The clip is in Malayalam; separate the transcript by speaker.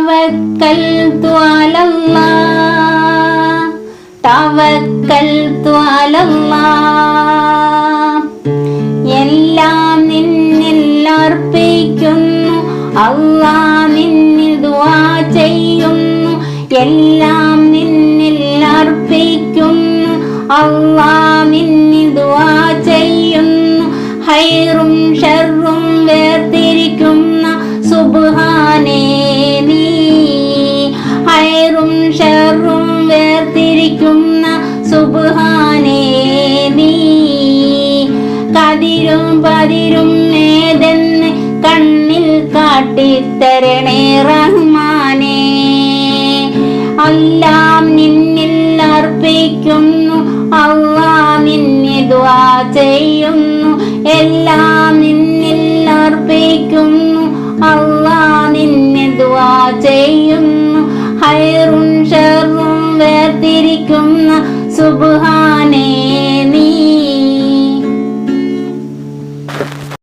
Speaker 1: തവക്കൽതു അലല്ലാഹ്, തവക്കൽതു അലല്ലാഹ്. എല്ലാം നിന്നിൽ അർപ്പിക്കുന്നു അല്ലാഹ്, നിന്നിൽ ദുആ ചെയ്യുന്നു. എല്ലാം നിന്നിൽ അർപ്പിക്കുന്നു അല്ലാഹ്, നിന്നിൽ ദുആ ചെയ്യുന്നു. ഹൈറും ഷർറും വേർതിരിക്കുന്ന സുബ്ഹാനേ നീ, ഹൈറും ഷർറും വേർതിരിക്കുന്ന സുബ്ഹാനേ നീ. കതിരും പതിരും ഏതെന്ന് കണ്ണിൽ കാട്ടിത്തരണേ റഹ്മാനേ. എല്ലാം നിന്നിൽ അർപ്പിക്കുന്നു അല്ലാഹ്, നിന്നെ ദുആ ചെയ്യുന്നു. എല്ലാം നിന്നിൽ അർപ്പിക്കുന്നു അല്ലാഹ്, നിന്നെ ദുആ ചെയ്യുന്നു. ഹൈറും ഷർറും വേർതിരിക്കുന്ന സുബ്ഹാന